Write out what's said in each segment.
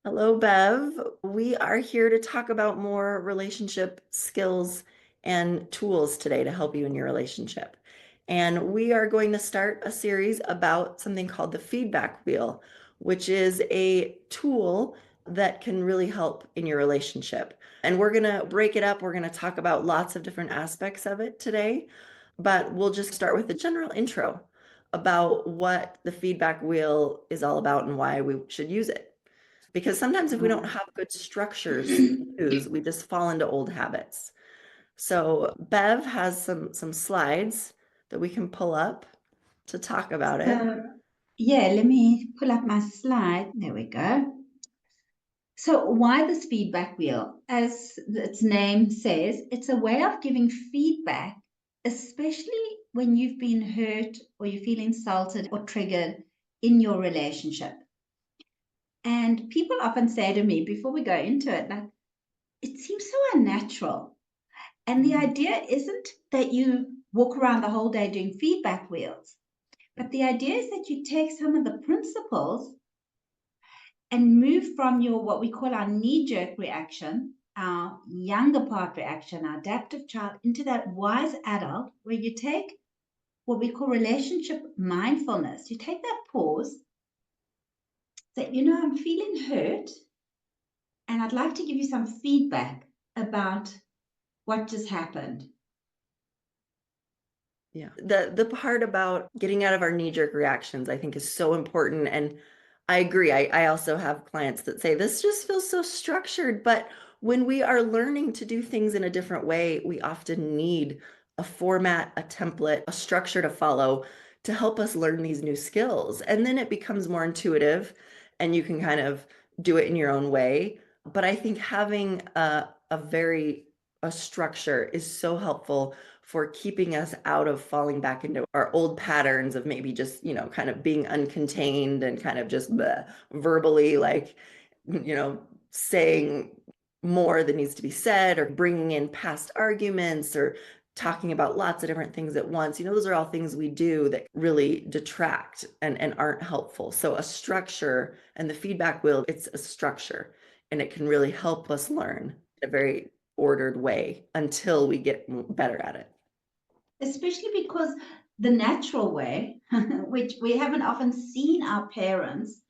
Hello, Bev. We are here to talk about more relationship skills and tools today to help you in your relationship. And we are going to start a series about something called the feedback wheel, which is a tool that can really help in your relationship. And we're going to break it up. We're going to talk about lots of different aspects of it today, but we'll just start with a general intro about what the feedback wheel is all about and why we should use it. Because sometimes if we don't have good structures to use, we just fall into old habits. So Bev has some slides that we can pull up to talk about it. So, yeah, let me pull up my slide. There we go. So, why this feedback wheel? As its name says, it's a way of giving feedback, especially when you've been hurt or you feel insulted or triggered in your relationship. And people often say to me before we go into it, like, it seems so unnatural. And the Mhm. idea isn't that you walk around the whole day doing feedback wheels. But the idea is that you take some of the principles and move from your what we call our knee-jerk reaction, our younger part reaction, our adaptive child, into that wise adult where you take what we call relationship mindfulness. You take that pause, say, I'm feeling hurt, and I'd like to give you some feedback about what just happened. Yeah. The part about getting out of our knee-jerk reactions, I think is so important. And I agree. I also have clients that say this just feels so structured, but when we are learning to do things in a different way, we often need a format, a template, a structure to follow to help us learn these new skills. And then it becomes more intuitive and you can kind of do it in your own way. But I think having a structure is so helpful for keeping us out of falling back into our old patterns of maybe just, kind of being uncontained and kind of just verbally like, saying more than needs to be said or bringing in past arguments or talking about lots of different things at once. Those are all things we do that really detract and aren't helpful. So a structure and the feedback wheel, it's a structure and it can really help us learn a very ordered way until we get better at it. Especially because the natural way, which we haven't often seen our parents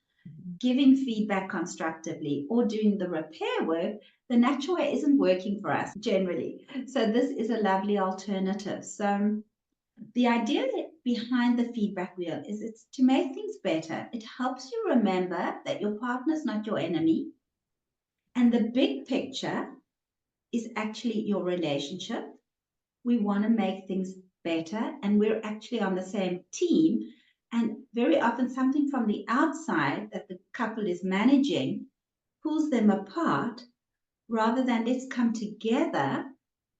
giving feedback constructively or doing the repair work, the natural way isn't working for us generally. So this is a lovely alternative. So the idea behind the feedback wheel is it's to make things better. It helps you remember that your partner's not your enemy. And the big picture is actually your relationship. We want to make things better and we're actually on the same team. And very often, something from the outside that the couple is managing pulls them apart rather than let's come together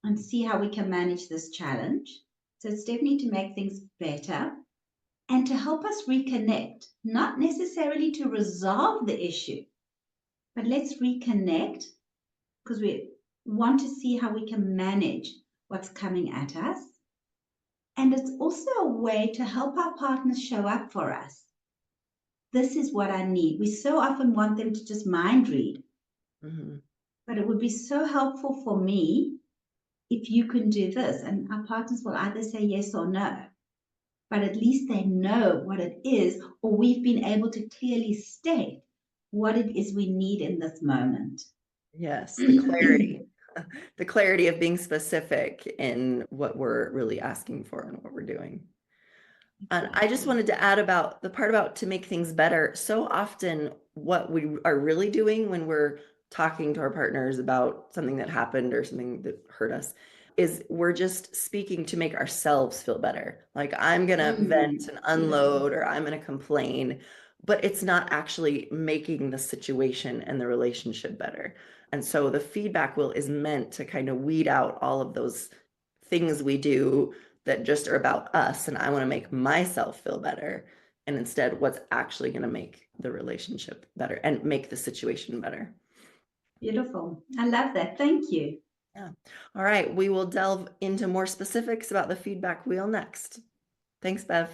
and see how we can manage this challenge. So it's definitely to make things better and to help us reconnect, not necessarily to resolve the issue, but let's reconnect because we want to see how we can manage what's coming at us. And it's also a way to help our partners show up for us. This is what I need. We so often want them to just mind read, Mhm. but it would be so helpful for me if you can do this. And our partners will either say yes or no, but at least they know what it is, or we've been able to clearly state what it is we need in this moment. Yes, the clarity, the clarity of being specific in what we're really asking for and what we're doing. And I just Exactly. wanted to add about the part about to make things better. So often, what we are really doing when we're talking to our partners about something that happened or something that hurt us is we're just speaking to make ourselves feel better. Like I'm gonna vent and Beautiful. unload or I'm gonna complain, but it's not actually making the situation and the relationship better. And so the feedback wheel is meant to kind of weed out all of those things we do that just are about us and I want to make myself feel better and instead what's actually going to make the relationship better and make the situation better. Beautiful. I love that. Thank you. Yeah. All right. We will delve into more specifics about the feedback wheel next. Thanks, Bev.